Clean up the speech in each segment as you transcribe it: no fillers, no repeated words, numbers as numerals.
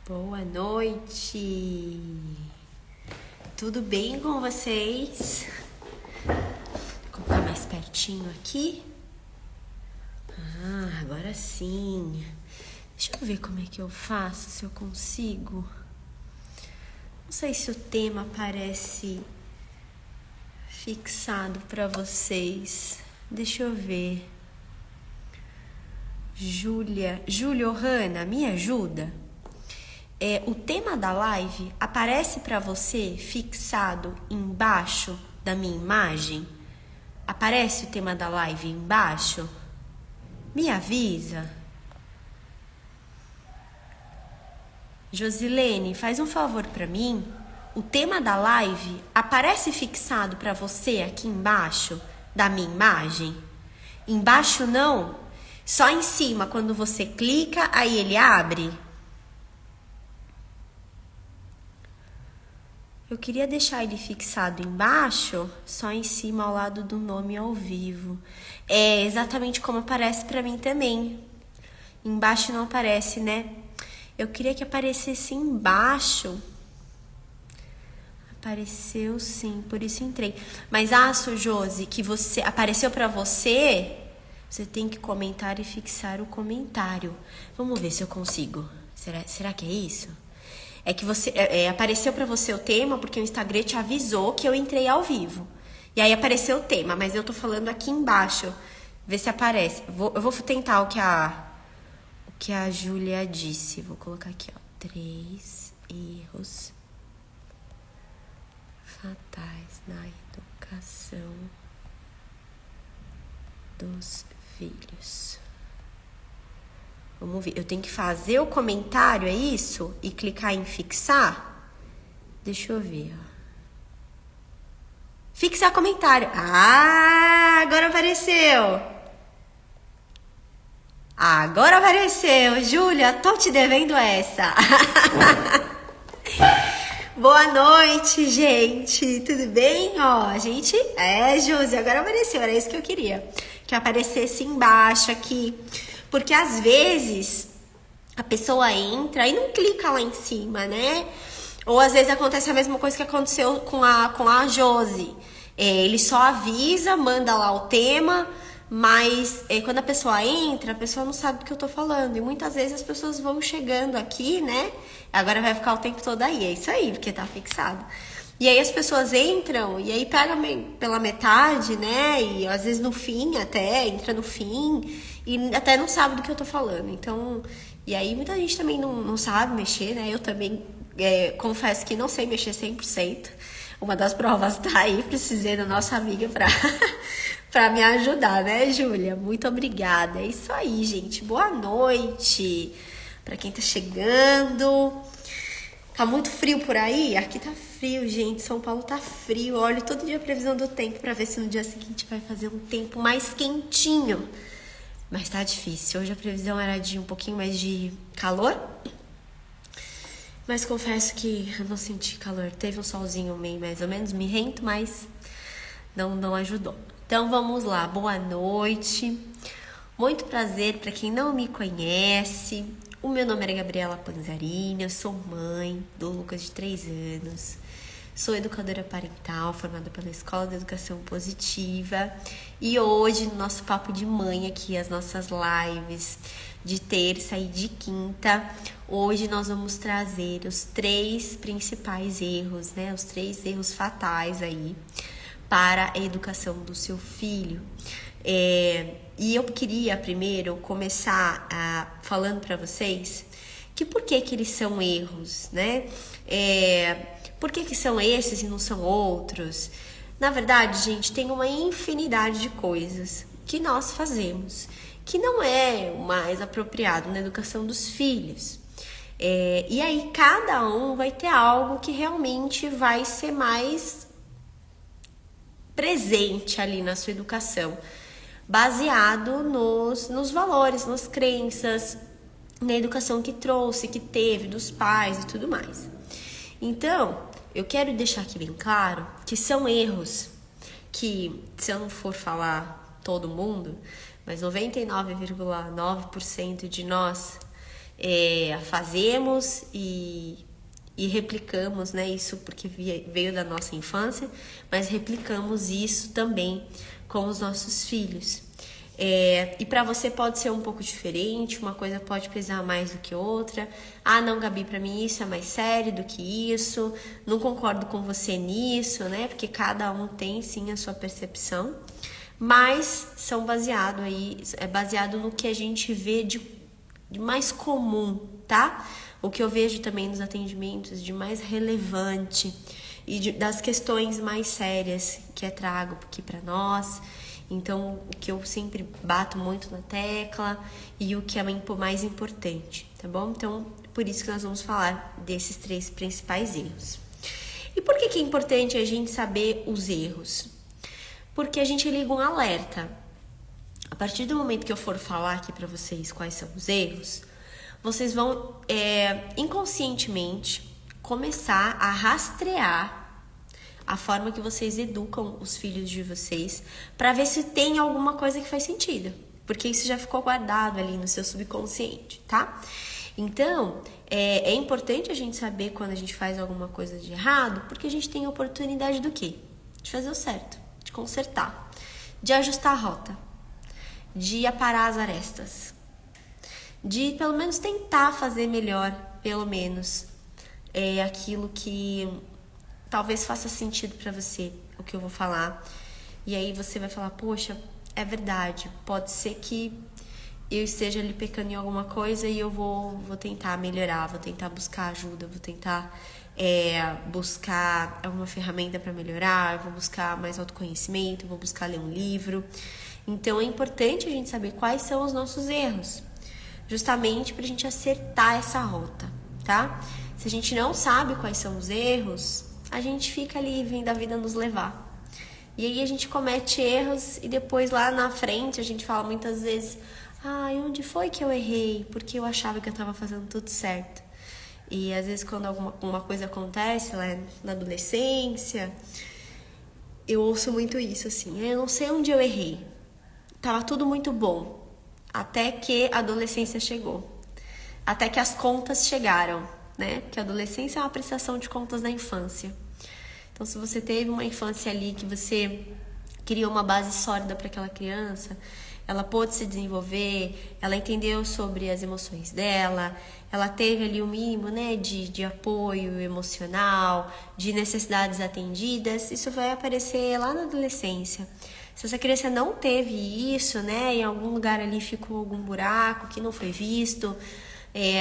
Boa noite! Tudo bem com vocês? Vou colocar mais pertinho aqui. Agora sim. Deixa eu ver como é que eu faço, se eu consigo. Não sei se o tema aparece fixado para vocês. Deixa eu ver. Júlia Ohana, me ajuda? O tema da live aparece para você fixado embaixo da minha imagem? Aparece o tema da live embaixo? Me avisa. Josilene, faz um favor para mim. O tema da live aparece fixado para você aqui embaixo da minha imagem? Embaixo não? Só em cima, quando você clica, aí ele abre? Eu queria deixar ele fixado embaixo, só em cima ao lado do nome ao vivo. É exatamente como aparece para mim também. Embaixo não aparece, né? Eu queria que aparecesse embaixo. Apareceu sim, por isso entrei. Mas Josi, que você apareceu para você, você tem que comentar e fixar o comentário. Vamos ver se eu consigo. Será que é isso? É que você apareceu para você o tema porque o Instagram te avisou que eu entrei ao vivo. E aí apareceu o tema, mas eu tô falando aqui embaixo. Vê se aparece. Eu vou tentar o que a Júlia disse. Vou colocar aqui, ó. 3 erros fatais na educação dos filhos. Vamos ver, eu tenho que fazer o comentário, é isso? E clicar em fixar? Deixa eu ver, ó. Fixar comentário. Agora apareceu. Agora apareceu. Júlia, tô te devendo essa. Boa noite, gente. Tudo bem? Ó, gente... Josi, agora apareceu. Era isso que eu queria. Que aparecesse embaixo aqui. Porque às vezes a pessoa entra e não clica lá em cima, né? Ou às vezes acontece a mesma coisa que aconteceu com a Josi. Ele só avisa, manda lá o tema, mas quando a pessoa entra, a pessoa não sabe do que eu tô falando. E muitas vezes as pessoas vão chegando aqui, né? Agora vai ficar o tempo todo aí. É isso aí, porque tá fixado. E aí as pessoas entram e aí pega pela metade, né? E às vezes no fim até, entra no fim e até não sabe do que eu tô falando. Então, e aí muita gente também não sabe mexer, né? Eu também confesso que não sei mexer 100%. Uma das provas tá aí, precisei da nossa amiga pra me ajudar, né, Júlia? Muito obrigada. É isso aí, gente. Boa noite pra quem tá chegando. Tá muito frio por aí? Aqui tá frio, gente. São Paulo tá frio. Olho todo dia a previsão do tempo pra ver se no dia seguinte vai fazer um tempo mais quentinho. Mas tá difícil. Hoje a previsão era de um pouquinho mais de calor. Mas confesso que eu não senti calor. Teve um solzinho meio mais ou menos mirrento, mas não ajudou. Então vamos lá. Boa noite. Muito prazer para quem não me conhece. O meu nome é Gabriela Panzarini, eu sou mãe do Lucas de 3 anos, sou educadora parental formada pela Escola de Educação Positiva e hoje no nosso papo de mãe aqui, as nossas lives de terça e de quinta, hoje nós vamos trazer os 3 principais erros, né, os 3 erros fatais aí para a educação do seu filho. E eu queria primeiro começar falando para vocês que por que eles são erros, né? Por que são esses e não são outros? Na verdade, gente, tem uma infinidade de coisas que nós fazemos que não é o mais apropriado na educação dos filhos. E aí cada um vai ter algo que realmente vai ser mais presente ali na sua educação, baseado nos valores, nas crenças, na educação que trouxe, que teve dos pais e tudo mais. Então, eu quero deixar aqui bem claro que são erros que, se eu não for falar todo mundo, mas 99,9% de nós fazemos e replicamos, né? Isso porque veio da nossa infância, mas replicamos isso também com os nossos filhos. E para você pode ser um pouco diferente, uma coisa pode pesar mais do que outra. Ah, não, Gabi, para mim isso é mais sério do que isso. Não concordo com você nisso, né? Porque cada um tem sim a sua percepção, mas são baseado no que a gente vê de mais comum, tá? O que eu vejo também nos atendimentos de mais relevante e das questões mais sérias que trago aqui para nós. Então, o que eu sempre bato muito na tecla e o que é mais importante, tá bom? Então, por isso que nós vamos falar desses 3 principais erros. E por que é importante a gente saber os erros? Porque a gente liga um alerta. A partir do momento que eu for falar aqui para vocês quais são os erros, vocês vão inconscientemente começar a rastrear a forma que vocês educam os filhos de vocês para ver se tem alguma coisa que faz sentido, porque isso já ficou guardado ali no seu subconsciente, tá? Então, é importante a gente saber quando a gente faz alguma coisa de errado, porque a gente tem a oportunidade do quê? De fazer o certo, de consertar, de ajustar a rota, de aparar as arestas, de pelo menos tentar fazer melhor, pelo menos, aquilo que talvez faça sentido para você, o que eu vou falar. E aí você vai falar, poxa, é verdade, pode ser que eu esteja ali pecando em alguma coisa e eu vou tentar melhorar, vou tentar buscar ajuda, vou tentar buscar alguma ferramenta para melhorar, eu vou buscar mais autoconhecimento, eu vou buscar ler um livro. Então é importante a gente saber quais são os nossos erros, justamente para a gente acertar essa rota, tá? Se a gente não sabe quais são os erros, a gente fica ali vendo a vida nos levar. E aí a gente comete erros e depois lá na frente a gente fala muitas vezes, onde foi que eu errei? Porque eu achava que eu estava fazendo tudo certo. E às vezes quando alguma coisa acontece lá na adolescência, eu ouço muito isso assim, eu não sei onde eu errei. Tava tudo muito bom, até que a adolescência chegou. Até que as contas chegaram, né? Porque a adolescência é uma prestação de contas da infância. Então, se você teve uma infância ali que você criou uma base sólida para aquela criança, ela pôde se desenvolver, ela entendeu sobre as emoções dela, ela teve ali o mínimo, né, de apoio emocional, de necessidades atendidas, isso vai aparecer lá na adolescência. Se essa criança não teve isso, né, em algum lugar ali ficou algum buraco que não foi visto,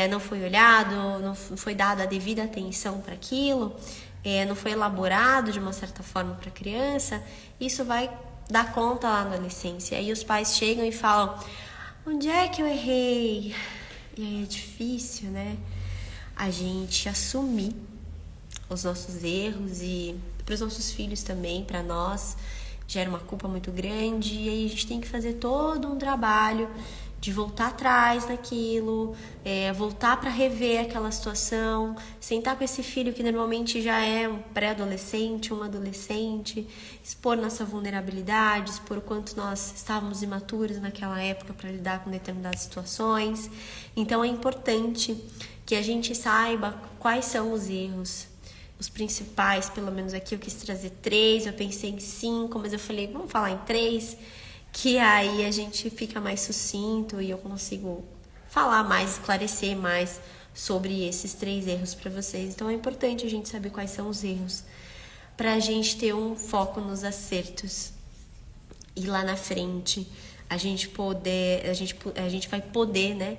não foi olhado, não foi dada a devida atenção para aquilo, não foi elaborado de uma certa forma para a criança, isso vai dar conta lá na adolescência. Aí os pais chegam e falam, onde é que eu errei? E aí é difícil, né, a gente assumir os nossos erros e para os nossos filhos também, para nós, gera uma culpa muito grande e aí a gente tem que fazer todo um trabalho de voltar atrás naquilo, voltar para rever aquela situação, sentar com esse filho que normalmente já é um pré-adolescente, um adolescente, expor nossa vulnerabilidade, expor o quanto nós estávamos imaturos naquela época para lidar com determinadas situações. Então é importante que a gente saiba quais são os erros, os principais, pelo menos aqui eu quis trazer 3, eu pensei em 5, mas eu falei, vamos falar em 3, que aí a gente fica mais sucinto e eu consigo falar mais, esclarecer mais sobre esses 3 erros para vocês. Então é importante a gente saber quais são os erros, para a gente ter um foco nos acertos e lá na frente a gente vai poder, né,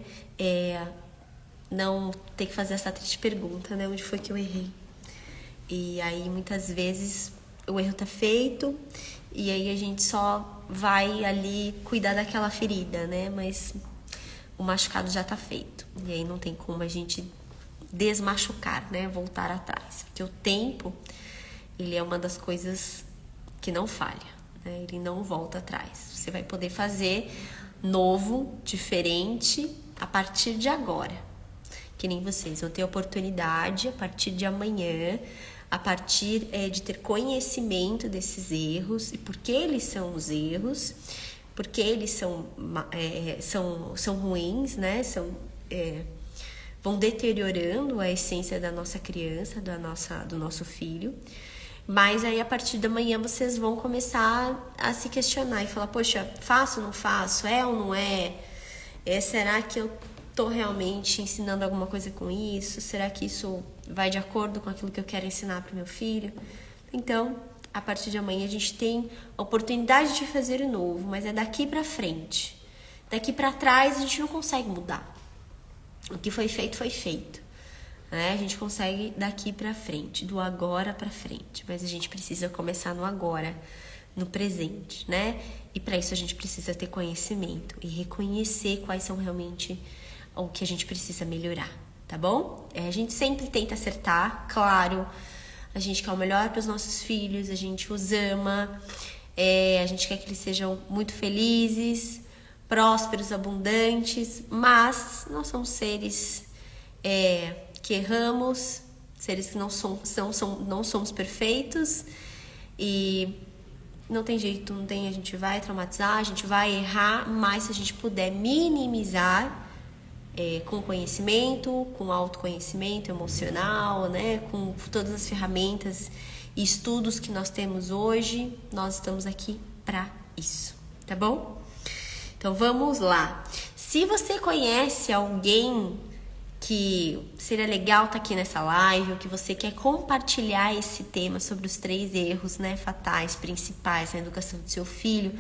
não ter que fazer essa triste pergunta, né, onde foi que eu errei? E aí muitas vezes o erro tá feito e aí a gente só vai ali cuidar daquela ferida, né? Mas o machucado já tá feito. E aí não tem como a gente desmachucar, né? Voltar atrás. Porque o tempo, ele é uma das coisas que não falha, né? Ele não volta atrás. Você vai poder fazer novo, diferente, a partir de agora. Que nem vocês vão ter oportunidade a partir de amanhã, a partir de ter conhecimento desses erros e por que eles são os erros, porque eles são ruins, né? vão deteriorando a essência da nossa criança, do nosso filho. Mas aí, a partir da manhã, vocês vão começar a se questionar e falar, poxa, faço ou não faço? É ou não é? Será que eu tô realmente ensinando alguma coisa com isso? Será que isso vai de acordo com aquilo que eu quero ensinar para o meu filho? Então, a partir de amanhã, a gente tem a oportunidade de fazer o novo, mas é daqui para frente. Daqui para trás, a gente não consegue mudar. O que foi feito, foi feito. A gente consegue daqui para frente, do agora para frente, mas a gente precisa começar no agora, no presente, né? E para isso a gente precisa ter conhecimento e reconhecer quais são realmente o que a gente precisa melhorar, tá bom? A gente sempre tenta acertar, claro, a gente quer o melhor para os nossos filhos, a gente os ama, a gente quer que eles sejam muito felizes, prósperos, abundantes, mas nós somos seres que erramos, seres que não somos perfeitos e não tem jeito, a gente vai traumatizar, a gente vai errar, mas se a gente puder minimizar com conhecimento, com autoconhecimento emocional, né, com todas as ferramentas e estudos que nós temos hoje, nós estamos aqui para isso, tá bom? Então vamos lá. Se você conhece alguém que seria legal estar aqui nessa live, ou que você quer compartilhar esse tema sobre os 3 erros, né, fatais, principais na educação do seu filho,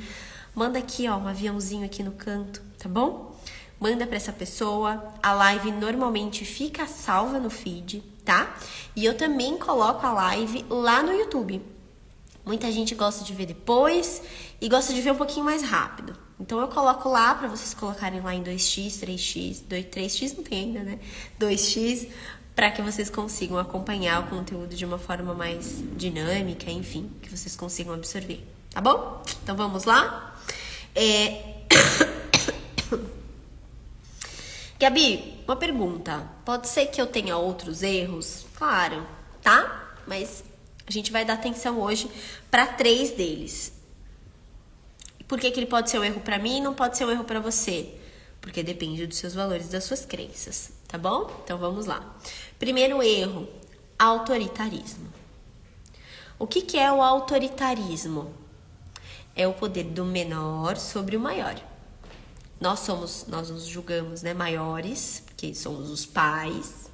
manda aqui, ó, um aviãozinho aqui no canto, tá bom? Manda para essa pessoa. A live normalmente fica salva no feed, tá? E eu também coloco a live lá no YouTube. Muita gente gosta de ver depois e gosta de ver um pouquinho mais rápido. Então eu coloco lá para vocês colocarem lá em 2x, 3x, 3x não tem ainda, né? 2x, para que vocês consigam acompanhar o conteúdo de uma forma mais dinâmica, enfim, que vocês consigam absorver, tá bom? Então vamos lá? Gabi, uma pergunta. Pode ser que eu tenha outros erros? Claro, tá? Mas a gente vai dar atenção hoje para 3 deles. Por que ele pode ser um erro para mim e não pode ser um erro para você? Porque depende dos seus valores e das suas crenças, tá bom? Então vamos lá. Primeiro erro, autoritarismo. O que é o autoritarismo? É o poder do menor sobre o maior. Nós nos julgamos, né, maiores, porque somos os pais,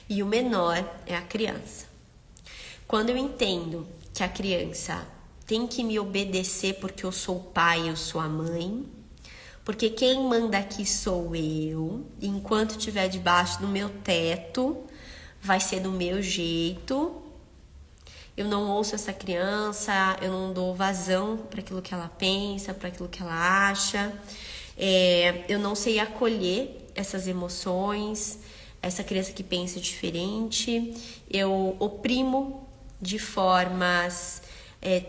e o menor é a criança. Quando eu entendo que a criança tem que me obedecer porque eu sou o pai, eu sou a mãe, porque quem manda aqui sou eu, e enquanto estiver debaixo do meu teto, vai ser do meu jeito. Eu não ouço essa criança, eu não dou vazão para aquilo que ela pensa, para aquilo que ela acha. Eu não sei acolher essas emoções, essa criança que pensa diferente. Eu oprimo de formas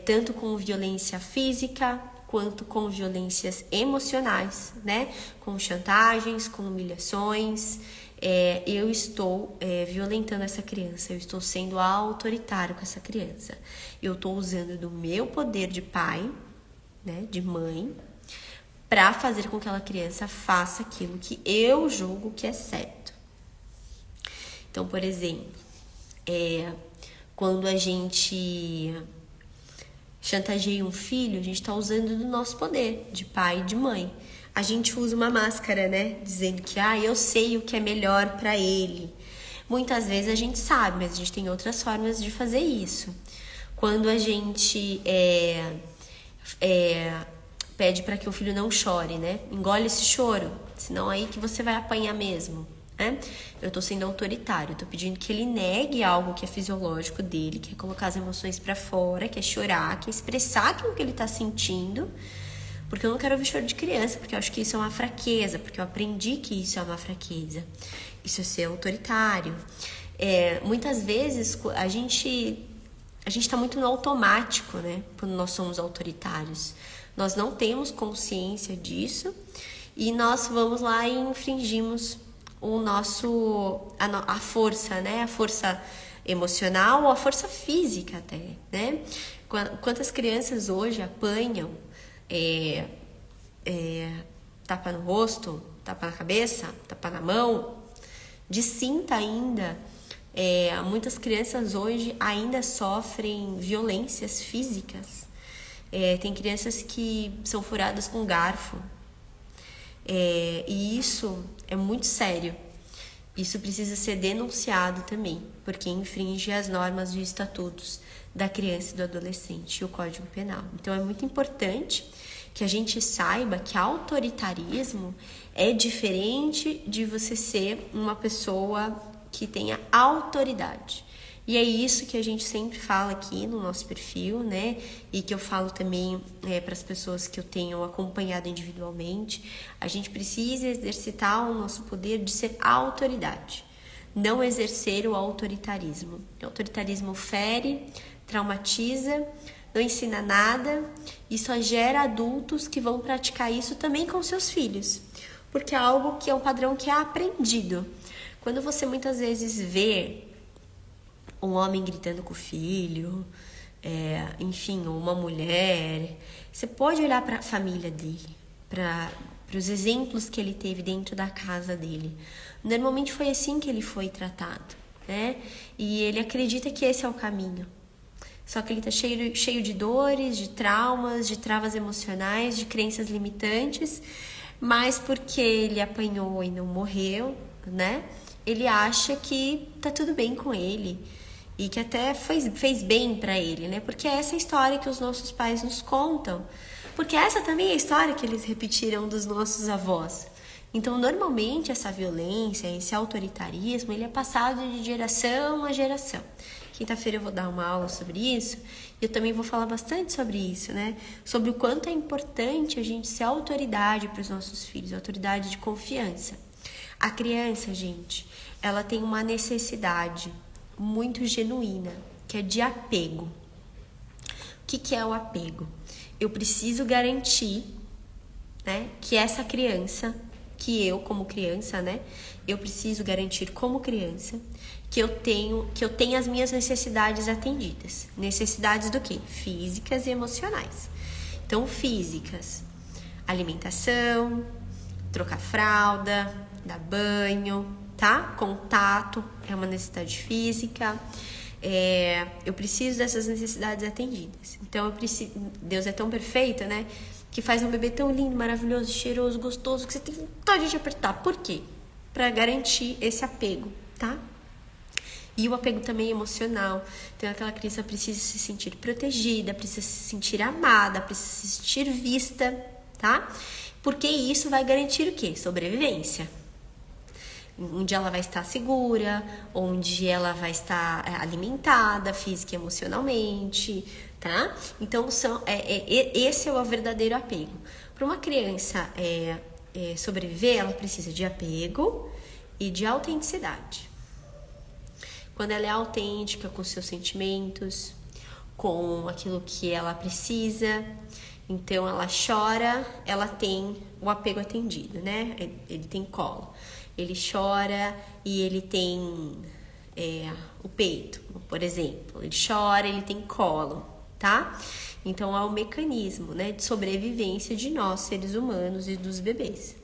tanto com violência física quanto com violências emocionais, né? Com chantagens, com humilhações. Eu estou violentando essa criança, eu estou sendo autoritário com essa criança. Eu estou usando do meu poder de pai, né, de mãe, para fazer com que aquela criança faça aquilo que eu julgo que é certo. Então, por exemplo, quando a gente chantageia um filho, a gente está usando do nosso poder de pai e de mãe. A gente usa uma máscara, né? Dizendo que eu sei o que é melhor para ele. Muitas vezes a gente sabe, mas a gente tem outras formas de fazer isso. Quando a gente pede para que o filho não chore, né? Engole esse choro, senão aí que você vai apanhar mesmo, né? Eu tô sendo autoritário, eu tô pedindo que ele negue algo que é fisiológico dele, que é colocar as emoções para fora, que é chorar, que é expressar aquilo que ele tá sentindo, porque eu não quero ouvir choro de criança, porque eu acho que isso é uma fraqueza, porque eu aprendi que isso é uma fraqueza. Isso é ser autoritário. Muitas vezes a gente tá muito no automático, né? Quando nós somos autoritários. Nós não temos consciência disso e nós vamos lá e infringimos a força, né? A força emocional ou a força física até, né? Quantas crianças hoje apanham tapa no rosto, tapa na cabeça, tapa na mão, de cinta ainda. Muitas crianças hoje ainda sofrem violências físicas. Tem crianças que são furadas com garfo. E isso é muito sério. Isso precisa ser denunciado também, porque infringe as normas e os estatutos da criança e do adolescente e o Código Penal. Então é muito importante que a gente saiba que autoritarismo é diferente de você ser uma pessoa que tenha autoridade. E é isso que a gente sempre fala aqui no nosso perfil, né? E que eu falo também para as pessoas que eu tenho acompanhado individualmente. A gente precisa exercitar o nosso poder de ser autoridade, não exercer o autoritarismo. O autoritarismo fere, traumatiza, não ensina nada e só gera adultos que vão praticar isso também com seus filhos, porque é algo que é um padrão que é aprendido. Quando você muitas vezes vê um homem gritando com o filho, enfim, ou uma mulher, você pode olhar para a família dele, para os exemplos que ele teve dentro da casa dele. Normalmente foi assim que ele foi tratado, né? E ele acredita que esse é o caminho. Só que ele está cheio de dores, de traumas, de travas emocionais, de crenças limitantes, mas porque ele apanhou e não morreu, né? Ele acha que tá tudo bem com ele e que até fez bem para ele, né? Porque essa é a história que os nossos pais nos contam. Porque essa também é a história que eles repetiram dos nossos avós. Então, normalmente, essa violência, esse autoritarismo, ele é passado de geração a geração. Quinta-feira eu vou dar uma aula sobre isso e eu também vou falar bastante sobre isso, né? Sobre o quanto é importante a gente ser autoridade para os nossos filhos, autoridade de confiança. A criança, gente, ela tem uma necessidade muito genuína, que é de apego. O que é o apego? Eu preciso garantir, né, que essa criança, que eu como criança, né, eu preciso garantir como criança que eu tenha as minhas necessidades atendidas. Necessidades do quê? Físicas e emocionais. Então, físicas, alimentação, trocar fralda, dar banho, tá? Contato é uma necessidade física. Eu preciso dessas necessidades atendidas. Então, Deus é tão perfeito, né? Que faz um bebê tão lindo, maravilhoso, cheiroso, gostoso, que você tem vontade de apertar. Por quê? Para garantir esse apego, tá? E o apego também é emocional. Então, aquela criança precisa se sentir protegida, precisa se sentir amada, precisa se sentir vista, tá? Porque isso vai garantir o quê? Sobrevivência. Onde ela vai estar segura, onde ela vai estar alimentada, física e emocionalmente, tá? Então, esse é o verdadeiro apego. Para uma criança sobreviver, ela precisa de apego e de autenticidade. Quando ela é autêntica com seus sentimentos, com aquilo que ela precisa, então ela chora, ela tem o apego atendido, né? Ele tem colo. Ele chora e ele tem o peito, por exemplo. Ele chora, ele tem colo, tá? Então é o mecanismo, né, de sobrevivência de nós, seres humanos e dos bebês.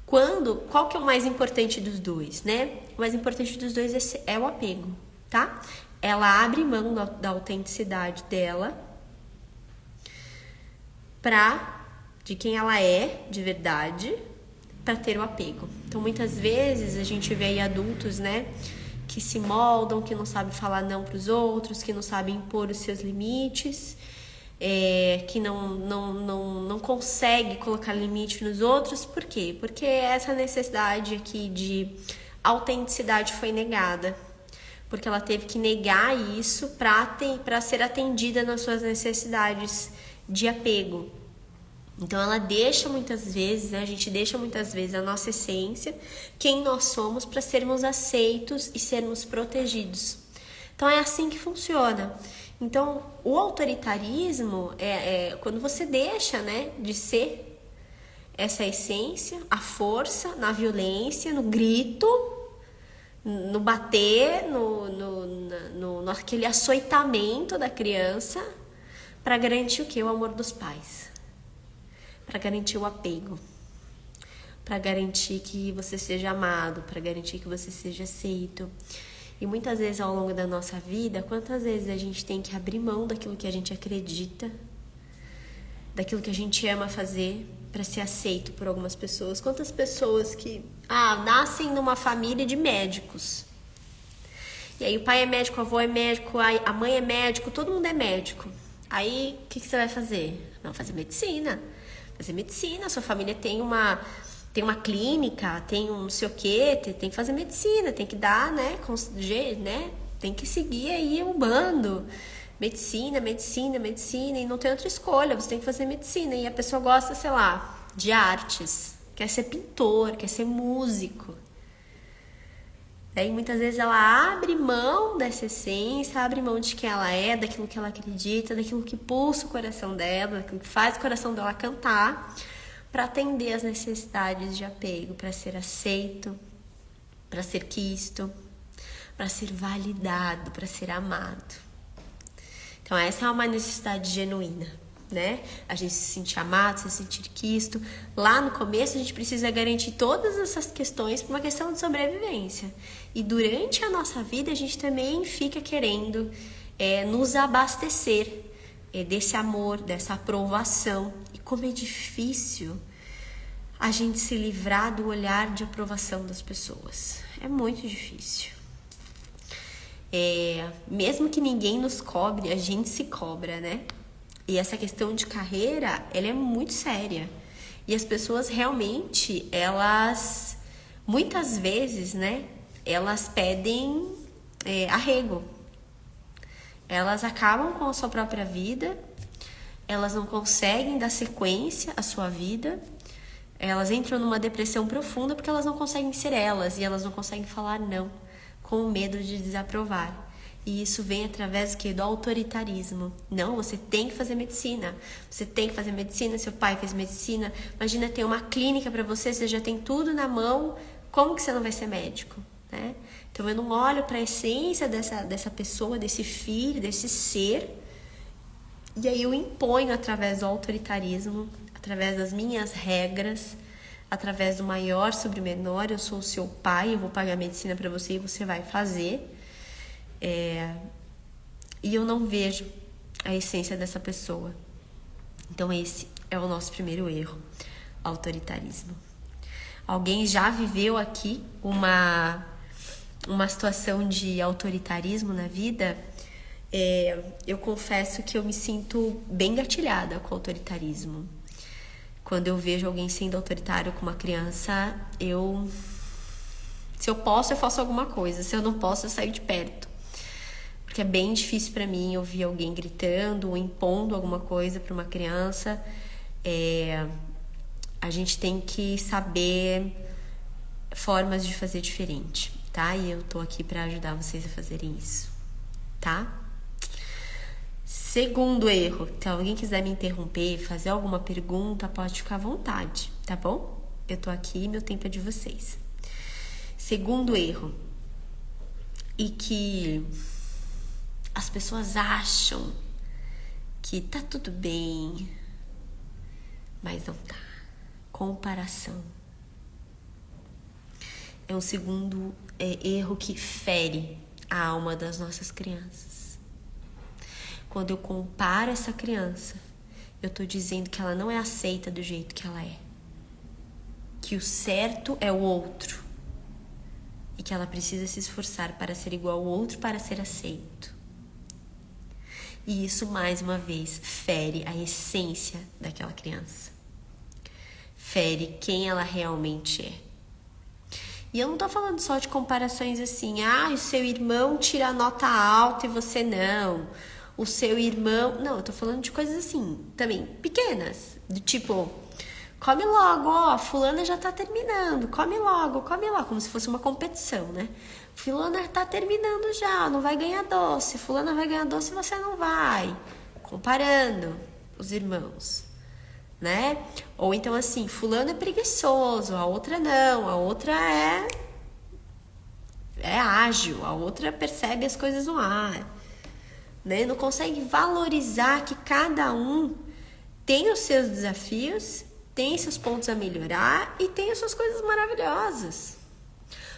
Qual que é o mais importante dos dois, né? O mais importante dos dois é o apego, tá? Ela abre mão da autenticidade dela de quem ela é de verdade, para ter o apego. Então, muitas vezes a gente vê aí adultos, né, que se moldam, que não sabem falar não para os outros, que não sabem impor os seus limites, que não consegue colocar limite nos outros. Por quê? Porque essa necessidade aqui de autenticidade foi negada. Porque ela teve que negar isso para ser atendida nas suas necessidades de apego. Então ela deixa muitas vezes, né, a gente deixa muitas vezes a nossa essência, quem nós somos, para sermos aceitos e sermos protegidos. Então é assim que funciona. Então o autoritarismo quando você deixa, né, de ser essa essência, a força, na violência, no grito, no bater, no aquele açoitamento da criança, para garantir o quê? O amor dos pais. Para garantir o apego. para garantir que você seja amado, para garantir que você seja aceito. E muitas vezes ao longo da nossa vida, quantas vezes a gente tem que abrir mão daquilo que a gente acredita, daquilo que a gente ama fazer para ser aceito por algumas pessoas. Quantas pessoas que nascem numa família de médicos. E aí o pai é médico, a avó é médico, a mãe é médico, todo mundo é médico. Aí o que você vai fazer? Não, fazer medicina. Fazer medicina, sua família tem uma clínica, tem um não sei o quê, tem que fazer medicina, tem que dar, né, tem que seguir aí o bando. Medicina, e não tem outra escolha, você tem que fazer medicina. E a pessoa gosta, sei lá, de artes, quer ser pintor, quer ser músico. Daí muitas vezes ela abre mão dessa essência, abre mão de quem ela é, daquilo que ela acredita, daquilo que pulsa o coração dela, daquilo que faz o coração dela cantar, para atender as necessidades de apego, para ser aceito, para ser quisto, para ser validado, para ser amado. Então essa é uma necessidade genuína, né? A gente se sentir amado, se sentir quisto. Lá no começo a gente precisa garantir todas essas questões por uma questão de sobrevivência. E durante a nossa vida a gente também fica querendo nos abastecer desse amor, dessa aprovação. E como é difícil a gente se livrar do olhar de aprovação das pessoas. É muito difícil. Mesmo que ninguém nos cobre, a gente se cobra, né? E essa questão de carreira, ela é muito séria. E as pessoas realmente, elas, muitas vezes, né? Elas pedem arrego. Elas acabam com a sua própria vida. Elas não conseguem dar sequência à sua vida. Elas entram numa depressão profunda porque elas não conseguem ser elas. E elas não conseguem falar não, com medo de desaprovar. E isso vem através do autoritarismo. Não, você tem que fazer medicina. Você tem que fazer medicina, seu pai fez medicina. Imagina ter uma clínica para você, você já tem tudo na mão. Como que você não vai ser médico? Né? Então eu não olho para a essência dessa pessoa, desse filho, desse ser. E aí eu imponho através do autoritarismo, através das minhas regras, através do maior sobre menor. Eu sou o seu pai, eu vou pagar medicina para você e você vai fazer. E eu não vejo a essência dessa pessoa. Então esse é o nosso primeiro erro, autoritarismo. Alguém já viveu aqui uma situação de autoritarismo na vida? Eu confesso que eu me sinto bem gatilhada com autoritarismo. Quando eu vejo alguém sendo autoritário com uma criança, se eu posso, eu faço alguma coisa. Se eu não posso, eu saio de perto. Porque é bem difícil para mim ouvir alguém gritando ou impondo alguma coisa para uma criança. A gente tem que saber formas de fazer diferente, tá? E eu tô aqui para ajudar vocês a fazerem isso, tá? Segundo erro, se alguém quiser me interromper, fazer alguma pergunta, pode ficar à vontade, tá bom? Eu tô aqui, meu tempo é de vocês. Segundo erro, e que as pessoas acham que tá tudo bem, mas não tá. Comparação. É um segundo erro que fere a alma das nossas crianças. Quando eu comparo essa criança, eu tô dizendo que ela não é aceita do jeito que ela é. Que o certo é o outro. E que ela precisa se esforçar para ser igual ao outro para ser aceito. E isso, mais uma vez, fere a essência daquela criança. Fere quem ela realmente é. E eu não tô falando só de comparações assim, o seu irmão tira nota alta e você não. O seu irmão... Não, eu tô falando de coisas assim, também pequenas. Do tipo, come logo, fulana já tá terminando. Come logo, como se fosse uma competição, né? Fulana tá terminando já, não vai ganhar doce. Fulana vai ganhar doce e você não vai. Comparando os irmãos, né? Ou então assim, fulano é preguiçoso, a outra não. A outra é ágil, a outra percebe as coisas no ar. Né? Não consegue valorizar que cada um tem os seus desafios tem seus pontos a melhorar e tem as suas coisas maravilhosas.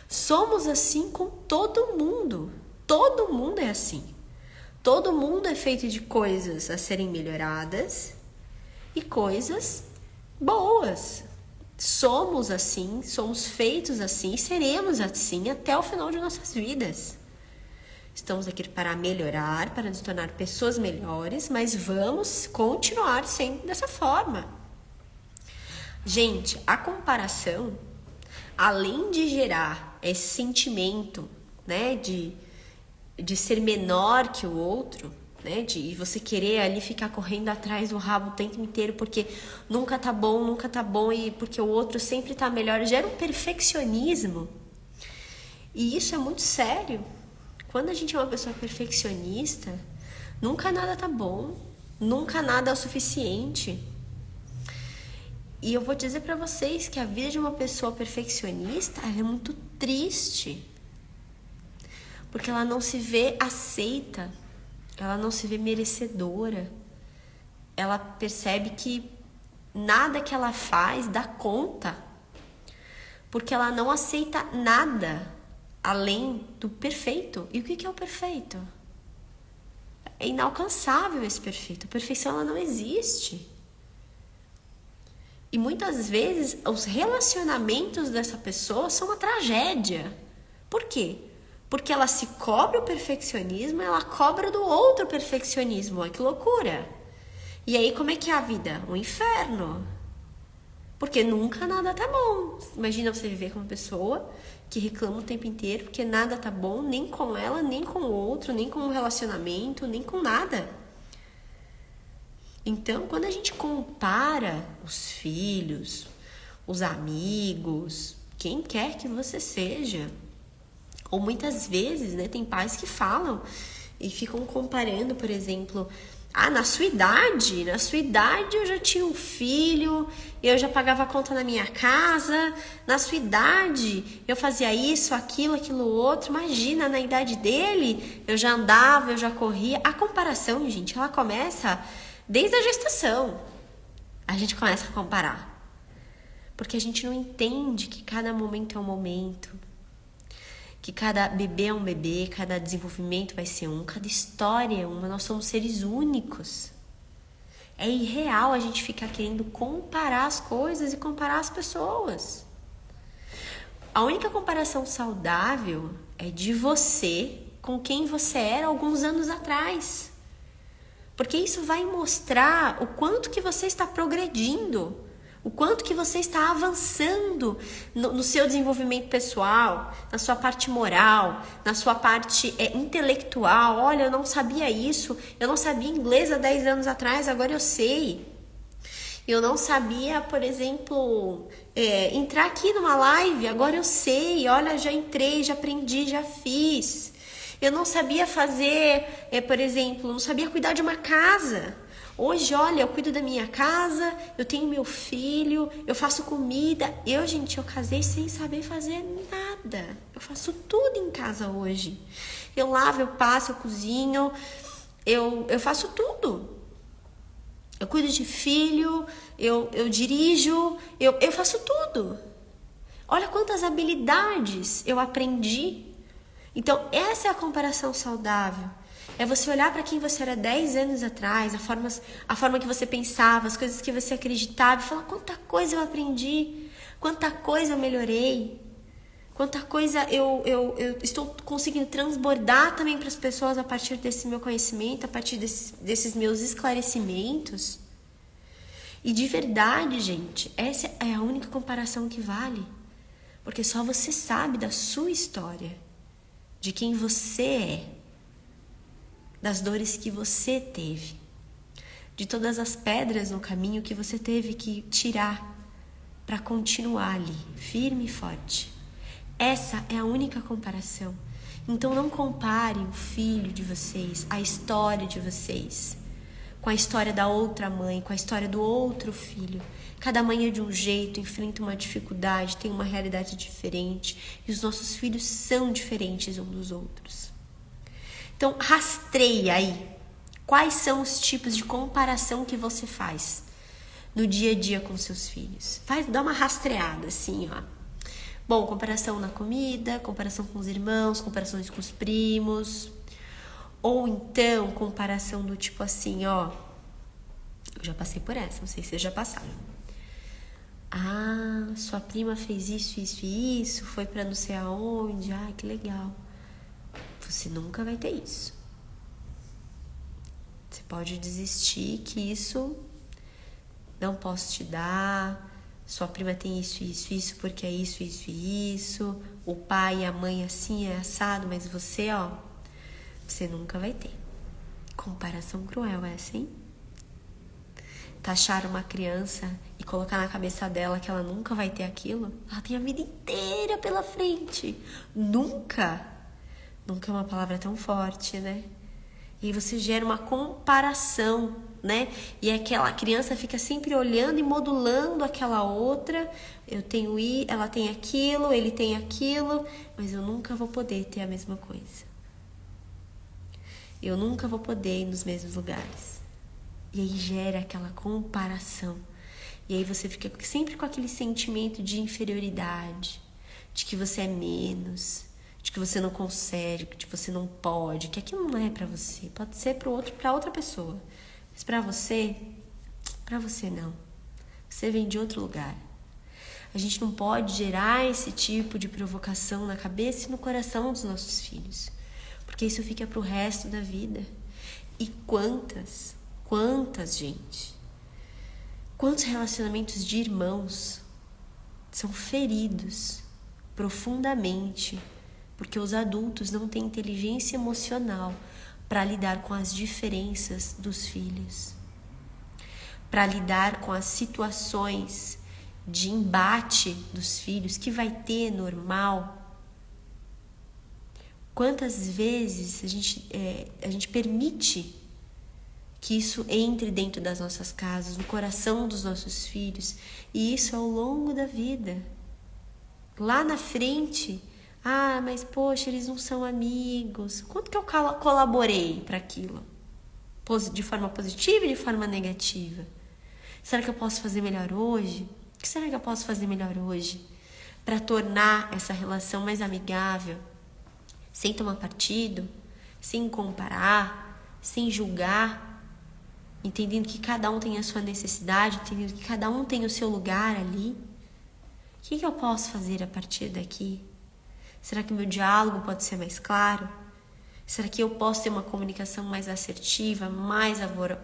Somos assim com todo mundo. Todo mundo é assim. Todo mundo é feito de coisas a serem melhoradas e coisas boas. Somos assim, somos feitos assim e seremos assim até o final de nossas vidas. Estamos aqui para melhorar, para nos tornar pessoas melhores, mas vamos continuar sendo dessa forma. Gente, a comparação, além de gerar esse sentimento, né, de ser menor que o outro, né, de você querer ali ficar correndo atrás do rabo o tempo inteiro porque nunca tá bom e porque o outro sempre tá melhor, gera um perfeccionismo. E isso é muito sério. Quando a gente é uma pessoa perfeccionista, nunca nada tá bom, nunca nada é o suficiente. E eu vou dizer pra vocês que a vida de uma pessoa perfeccionista, ela é muito triste. Porque ela não se vê aceita, ela não se vê merecedora. Ela percebe que nada que ela faz dá conta. Porque ela não aceita nada além do perfeito. E o que é o perfeito? É inalcançável esse perfeito. A perfeição ela não existe. E muitas vezes os relacionamentos dessa pessoa são uma tragédia. Por quê? Porque ela se cobra o perfeccionismo, ela cobra do outro o perfeccionismo. Olha que loucura. E aí como é que é a vida? Um inferno. Porque nunca nada tá bom. Imagina você viver com uma pessoa que reclama o tempo inteiro porque nada tá bom, nem com ela, nem com o outro, nem com o relacionamento, nem com nada. Então, quando a gente compara os filhos, os amigos, quem quer que você seja, ou muitas vezes, né, tem pais que falam e ficam comparando, por exemplo, na sua idade eu já tinha um filho, eu já pagava a conta na minha casa, na sua idade eu fazia isso, aquilo outro, imagina, na idade dele eu já andava, eu já corria. A comparação, gente, ela começa desde a gestação. A gente começa a comparar, porque a gente não entende que cada momento é um momento, que cada bebê é um bebê, cada desenvolvimento vai ser cada história é uma, nós somos seres únicos. É irreal a gente ficar querendo comparar as coisas e comparar as pessoas. A única comparação saudável é de você com quem você era alguns anos atrás. Porque isso vai mostrar o quanto que você está progredindo, o quanto que você está avançando no seu desenvolvimento pessoal, na sua parte moral, na sua parte intelectual. Olha, eu não sabia isso, eu não sabia inglês há 10 anos atrás, agora eu sei. Eu não sabia, por exemplo, entrar aqui numa live, agora eu sei. Olha, já entrei, já aprendi, já fiz. Eu não sabia fazer, por exemplo, não sabia cuidar de uma casa. Hoje, olha, eu cuido da minha casa, eu tenho meu filho, eu faço comida. Eu casei sem saber fazer nada. Eu faço tudo em casa hoje. Eu lavo, eu passo, eu cozinho, eu faço tudo. Eu cuido de filho, eu dirijo, eu faço tudo. Olha quantas habilidades eu aprendi. Então, essa é a comparação saudável. É você olhar para quem você era 10 anos atrás, a forma que você pensava, as coisas que você acreditava e falar quanta coisa eu aprendi, quanta coisa eu melhorei, quanta coisa eu estou conseguindo transbordar também para as pessoas a partir desse meu conhecimento, a partir desses meus esclarecimentos. E de verdade, gente, essa é a única comparação que vale. Porque só você sabe da sua história, de quem você é, das dores que você teve, de todas as pedras no caminho que você teve que tirar para continuar ali, firme e forte. Essa é a única comparação. Então não comparem o filho de vocês, a história de vocês, com a história da outra mãe, com a história do outro filho. Cada mãe é de um jeito, enfrenta uma dificuldade, tem uma realidade diferente, e os nossos filhos são diferentes uns dos outros. Então, rastreia aí quais são os tipos de comparação que você faz. no dia a dia com seus filhos? Dá uma rastreada assim, ó. Bom, comparação na comida, comparação com os irmãos, comparações com os primos. Ou então, comparação do tipo assim, ó. Eu já passei por essa, não sei se vocês já passaram. Ah, sua prima fez isso, isso e isso, foi pra não sei aonde. Ai, que legal. Você nunca vai ter isso. Você pode desistir que isso não posso te dar. Sua prima tem isso, isso, isso, porque é isso, isso e isso. O pai e a mãe assim é assado, mas você, ó, você nunca vai ter. Comparação cruel, é assim? Taxar uma criança e colocar na cabeça dela que ela nunca vai ter aquilo. Ela tem a vida inteira pela frente. Nunca. Nunca é uma palavra tão forte, né? E aí você gera uma comparação, né? E aquela criança fica sempre olhando e modulando aquela outra. Eu tenho ela tem aquilo, ele tem aquilo, mas eu nunca vou poder ter a mesma coisa. Eu nunca vou poder ir nos mesmos lugares. E aí gera aquela comparação. E aí você fica sempre com aquele sentimento de inferioridade, de que você é menos, de que você não consegue, de que você não pode, que aquilo não é pra você. Pode ser pra outra pessoa. Mas pra você não. Você vem de outro lugar. A gente não pode gerar esse tipo de provocação na cabeça e no coração dos nossos filhos. Porque isso fica pro resto da vida. E quantas, gente? Quantos relacionamentos de irmãos são feridos profundamente porque os adultos não têm inteligência emocional para lidar com as diferenças dos filhos, para lidar com as situações de embate dos filhos que vai ter normal. Quantas vezes a gente permite que isso entre dentro das nossas casas, no coração dos nossos filhos, e isso ao longo da vida. Lá na frente, mas poxa, eles não são amigos. Quanto que eu colaborei para aquilo? De forma positiva e de forma negativa? Será que eu posso fazer melhor hoje? O que será que eu posso fazer melhor hoje para tornar essa relação mais amigável? Sem tomar partido, sem comparar, sem julgar, entendendo que cada um tem a sua necessidade, entendendo que cada um tem o seu lugar ali. O que eu posso fazer a partir daqui? Será que o meu diálogo pode ser mais claro? Será que eu posso ter uma comunicação mais assertiva, mais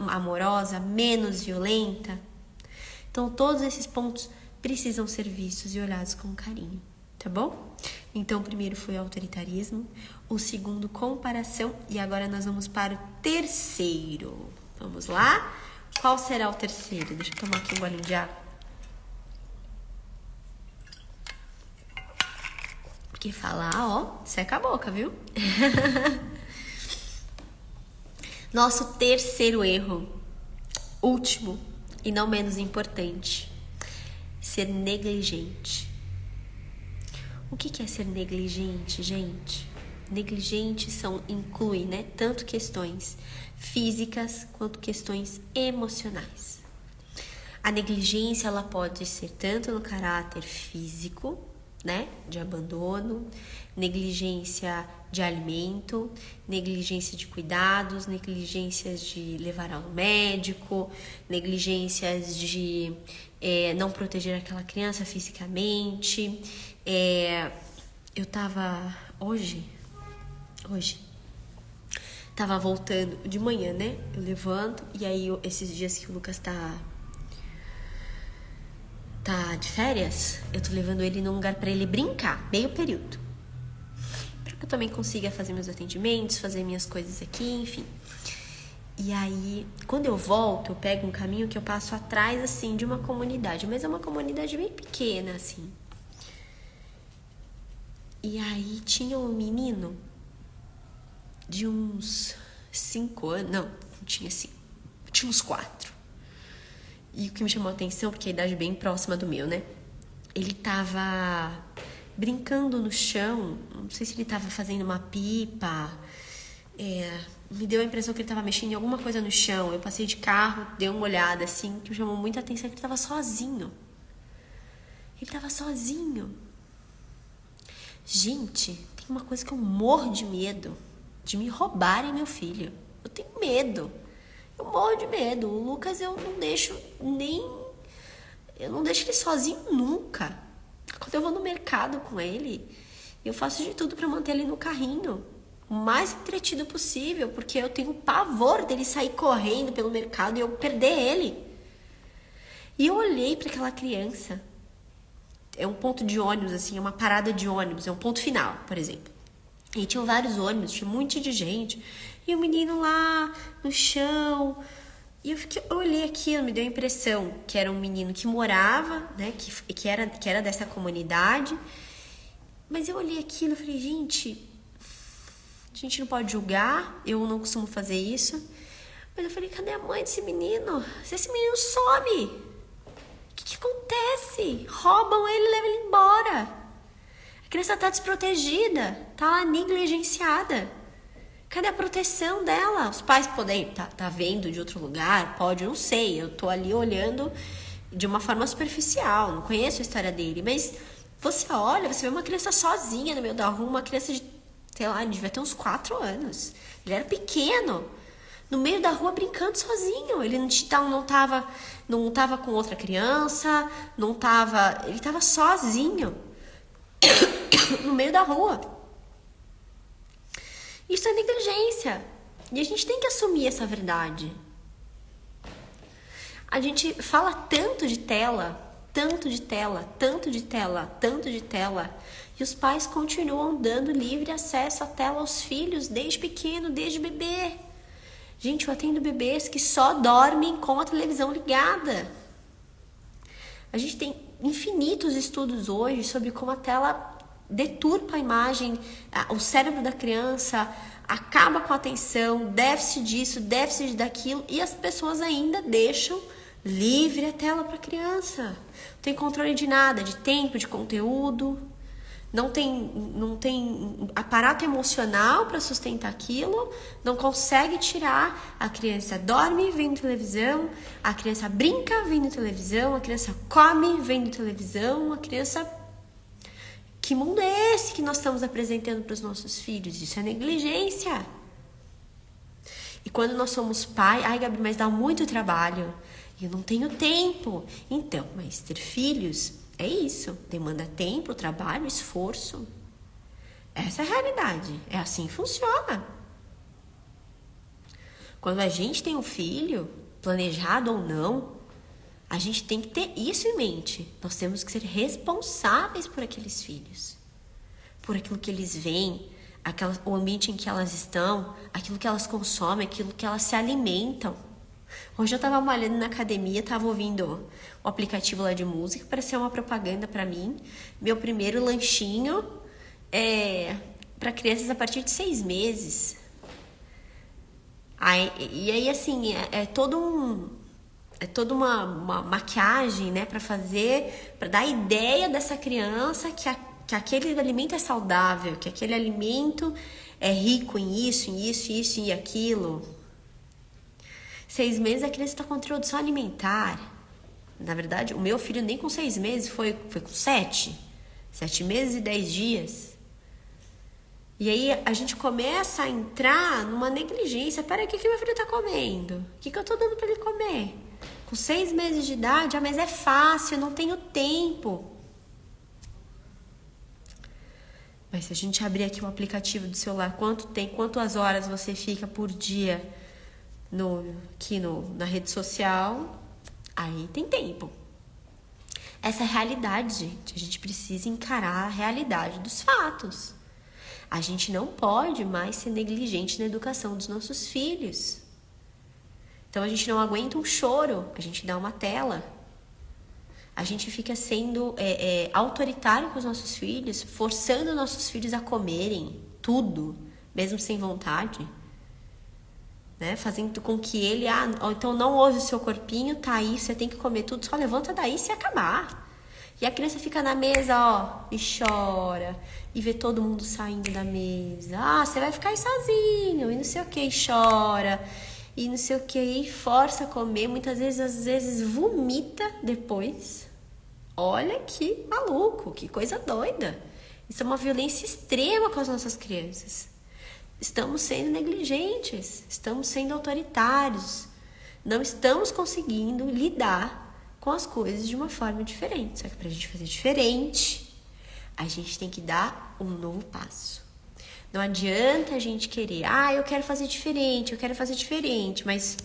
amorosa, menos violenta? Então, todos esses pontos precisam ser vistos e olhados com carinho, tá bom? Então, o primeiro foi autoritarismo, o segundo, comparação, e agora nós vamos para o terceiro. Vamos lá? Qual será o terceiro? Deixa eu tomar aqui um golinho de água. Porque falar, ó, seca a boca, viu? Nosso terceiro erro, último e não menos importante, ser negligente. O que é ser negligente, gente? Negligente inclui, né, tanto questões físicas quanto questões emocionais. A negligência, ela pode ser tanto no caráter físico, né, de abandono, negligência de alimento, negligência de cuidados, negligências de levar ao médico, negligências de não proteger aquela criança fisicamente. Eu tava hoje tava voltando de manhã, né? Eu levanto e aí esses dias que o Lucas tá de férias, eu tô levando ele num lugar pra ele brincar, meio período. Pra que eu também consiga fazer meus atendimentos, fazer minhas coisas aqui, enfim. E aí, quando eu volto, eu pego um caminho que eu passo atrás, assim, de uma comunidade. Mas é uma comunidade bem pequena, assim. E aí, tinha um menino de uns 5 anos. Não tinha 5. Tinha uns 4. E o que me chamou a atenção, porque a idade é bem próxima do meu, né? Ele tava brincando no chão. Não sei se ele tava fazendo uma pipa. me deu a impressão que ele tava mexendo em alguma coisa no chão. Eu passei de carro, dei uma olhada assim, que me chamou muita atenção, que ele tava sozinho. Ele tava sozinho. Gente, tem uma coisa que eu morro de medo, de me roubarem meu filho. Eu tenho medo. Eu morro de medo. O Lucas eu não deixo ele sozinho nunca. Quando eu vou no mercado com ele, eu faço de tudo para manter ele no carrinho, o mais entretido possível, porque eu tenho pavor dele sair correndo pelo mercado e eu perder ele. E eu olhei para aquela criança. É um ponto de ônibus, assim, é uma parada de ônibus, é um ponto final, por exemplo. E tinham vários ônibus, tinha um monte de gente. E o menino lá no chão. E eu olhei aquilo, me deu a impressão que era um menino que morava, né? Que era dessa comunidade. Mas eu olhei aquilo e falei, gente, a gente não pode julgar, eu não costumo fazer isso. Mas eu falei, cadê a mãe desse menino? Se esse menino some, o que acontece? Roubam ele e levam ele embora. A criança tá desprotegida, tá lá negligenciada. Cadê a proteção dela? Os pais podem tá vendo de outro lugar, pode, eu não sei. Eu tô ali olhando de uma forma superficial, não conheço a história dele. Mas você olha, você vê uma criança sozinha no meio da rua, uma criança de, sei lá, devia ter uns 4 anos. Ele era pequeno, no meio da rua brincando sozinho. Ele não tava com outra criança, ele tava sozinho no meio da rua. Isso é negligência. E a gente tem que assumir essa verdade. A gente fala tanto de tela, tanto de tela, tanto de tela, tanto de tela, e os pais continuam dando livre acesso à tela aos filhos desde pequeno, desde bebê. Gente, eu atendo bebês que só dormem com a televisão ligada. A gente tem infinitos estudos hoje sobre como a tela deturpa a imagem, o cérebro da criança, acaba com a atenção, déficit disso, déficit daquilo, e as pessoas ainda deixam livre a tela para a criança. Não tem controle de nada, de tempo, de conteúdo, não tem aparato emocional para sustentar aquilo, não consegue tirar. A criança dorme vendo televisão, a criança brinca vendo televisão, a criança come vendo televisão, a criança... Que mundo é esse que nós estamos apresentando para os nossos filhos? Isso é negligência. E quando nós somos pai, ai, Gabi, mas dá muito trabalho. Eu não tenho tempo. Então, mas ter filhos é isso. Demanda tempo, trabalho, esforço. Essa é a realidade. É assim que funciona. Quando a gente tem um filho, planejado ou não, a gente tem que ter isso em mente. Nós temos que ser responsáveis por aqueles filhos. Por aquilo que eles veem, o ambiente em que elas estão, aquilo que elas consomem, aquilo que elas se alimentam. Hoje eu estava malhando na academia, estava ouvindo o aplicativo lá de música, parecia uma propaganda para mim. Meu primeiro lanchinho é para crianças a partir de 6 meses. E aí, assim, é toda uma maquiagem, né, para dar a ideia dessa criança que aquele alimento é saudável, que aquele alimento é rico em isso e aquilo. 6 meses a criança está com introdução alimentar. Na verdade, o meu filho nem com 6 meses, foi com 7 meses e 10 dias. E aí a gente começa a entrar numa negligência. Peraí, o que meu filho está comendo? O que eu estou dando para ele comer? Com 6 meses de idade, mas é fácil, eu não tenho tempo. Mas se a gente abrir aqui o aplicativo do celular, quantas horas você fica por dia na rede social, aí tem tempo. Essa é a realidade, gente. A gente precisa encarar a realidade dos fatos. A gente não pode mais ser negligente na educação dos nossos filhos. Então a gente não aguenta um choro, a gente dá uma tela. A gente fica sendo autoritário com os nossos filhos, forçando nossos filhos a comerem tudo, mesmo sem vontade. Né? Fazendo com que ele, então não ouve o seu corpinho, tá aí, você tem que comer tudo, só levanta daí se acabar. E a criança fica na mesa, ó, e chora. E vê todo mundo saindo da mesa. Ah, você vai ficar aí sozinho. E não sei o que, e chora. E não sei o que, e força a comer. Muitas vezes, às vezes, vomita depois. Olha que maluco, que coisa doida. Isso é uma violência extrema com as nossas crianças. Estamos sendo negligentes, estamos sendo autoritários. Não estamos conseguindo lidar com as coisas de uma forma diferente. Só que para a gente fazer diferente, a gente tem que dar um novo passo. Não adianta a gente querer, eu quero fazer diferente, mas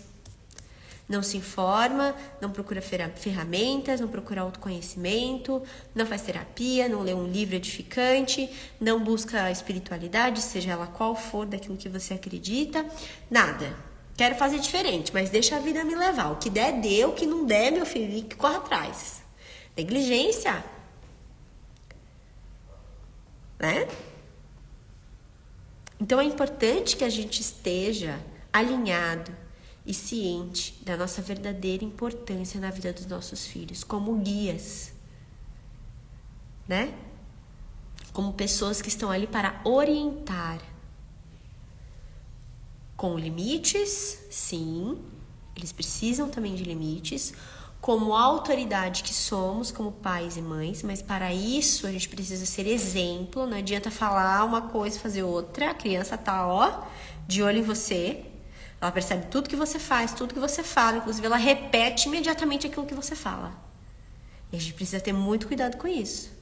não se informa, não procura ferramentas, não procura autoconhecimento, não faz terapia, não lê um livro edificante, não busca a espiritualidade, seja ela qual for daquilo que você acredita, nada. Quero fazer diferente, mas deixa a vida me levar. O que der, deu. O que não der, meu filho, que corre atrás. Negligência. Né? Então é importante que a gente esteja alinhado e ciente da nossa verdadeira importância na vida dos nossos filhos, como guias, né? Como pessoas que estão ali para orientar. Com limites, sim, eles precisam também de limites, como autoridade que somos, como pais e mães, mas para isso a gente precisa ser exemplo, não adianta falar uma coisa e fazer outra, a criança tá, de olho em você, ela percebe tudo que você faz, tudo que você fala, inclusive ela repete imediatamente aquilo que você fala. E a gente precisa ter muito cuidado com isso.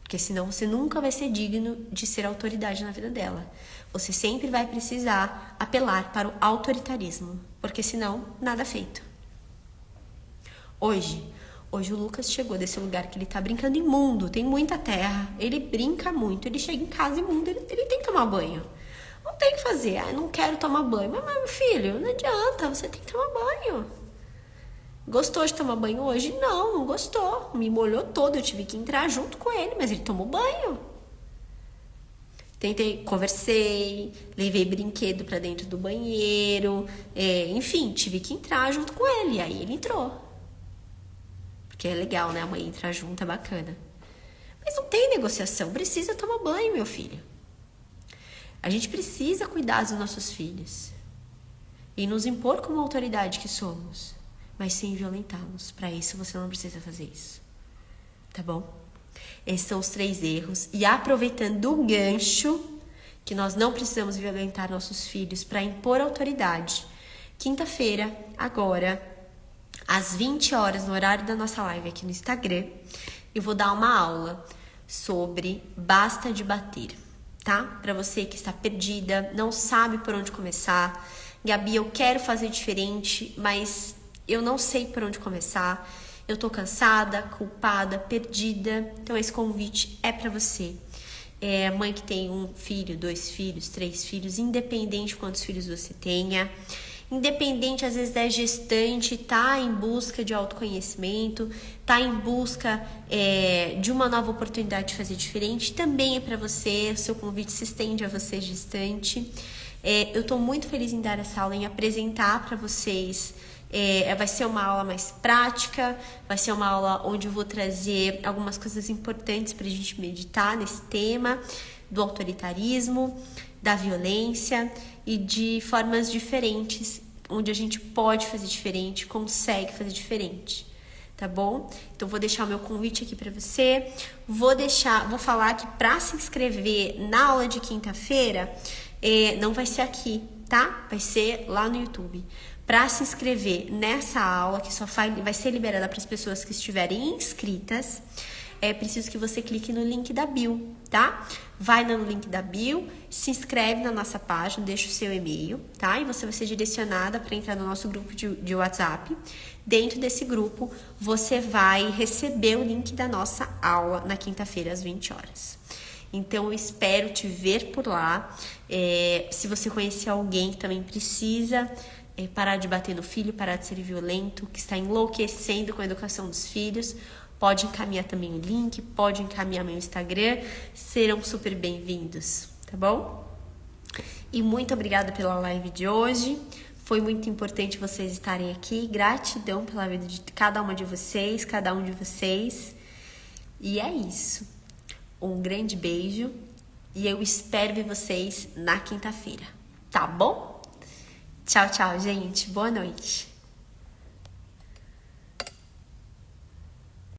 Porque senão você nunca vai ser digno de ser autoridade na vida dela. Você sempre vai precisar apelar para o autoritarismo, porque senão, nada feito. Hoje o Lucas chegou desse lugar que ele tá brincando imundo, tem muita terra, ele brinca muito, ele chega em casa imundo, ele tem que tomar banho. Não tem que fazer, eu não quero tomar banho. Mas meu filho, não adianta, você tem que tomar banho. Gostou de tomar banho hoje? Não gostou. Me molhou todo, eu tive que entrar junto com ele, mas ele tomou banho. Conversei, levei brinquedo pra dentro do banheiro, enfim, tive que entrar junto com ele, e aí ele entrou. Porque é legal, né? A mãe entrar junto, é bacana. Mas não tem negociação, precisa tomar banho, meu filho. A gente precisa cuidar dos nossos filhos e nos impor como autoridade que somos, mas sem violentá-los. Para isso, você não precisa fazer isso. Tá bom? Esses são os 3 erros. E aproveitando o gancho que nós não precisamos violentar nossos filhos para impor autoridade, quinta-feira, agora, às 20 horas, no horário da nossa live aqui no Instagram, eu vou dar uma aula sobre basta de bater, tá? Para você que está perdida, não sabe por onde começar. Gabi, eu quero fazer diferente, mas eu não sei por onde começar. Eu tô cansada, culpada, perdida. Então esse convite é para você. Mãe que tem 1 filho, 2 filhos, 3 filhos, independente de quantos filhos você tenha. Independente, às vezes, da gestante, tá em busca de autoconhecimento, tá em busca de uma nova oportunidade de fazer diferente, também é para você. O seu convite se estende a você, gestante. Eu tô muito feliz em dar essa aula, em apresentar para vocês. Vai ser uma aula mais prática, vai ser uma aula onde eu vou trazer algumas coisas importantes para a gente meditar nesse tema do autoritarismo, da violência e de formas diferentes, onde a gente pode fazer diferente, consegue fazer diferente, tá bom? Então vou deixar o meu convite aqui para você, vou falar que para se inscrever na aula de quinta-feira, não vai ser aqui, tá? Vai ser lá no YouTube. Para se inscrever nessa aula, que só vai ser liberada para as pessoas que estiverem inscritas, é preciso que você clique no link da bio, tá? Vai no link da bio, se inscreve na nossa página, deixa o seu e-mail, tá? E você vai ser direcionada para entrar no nosso grupo de WhatsApp. Dentro desse grupo, você vai receber o link da nossa aula na quinta-feira, às 20 horas. Então, eu espero te ver por lá. Se você conhecer alguém que também precisa parar de bater no filho, parar de ser violento, que está enlouquecendo com a educação dos filhos, pode encaminhar também o link, pode encaminhar meu Instagram, serão super bem-vindos, tá bom? E muito obrigada pela live de hoje, foi muito importante vocês estarem aqui, gratidão pela vida de cada uma de vocês, cada um de vocês, E é isso. Um grande beijo e eu espero ver vocês na quinta-feira, tá bom? Tchau, tchau, gente. Boa noite.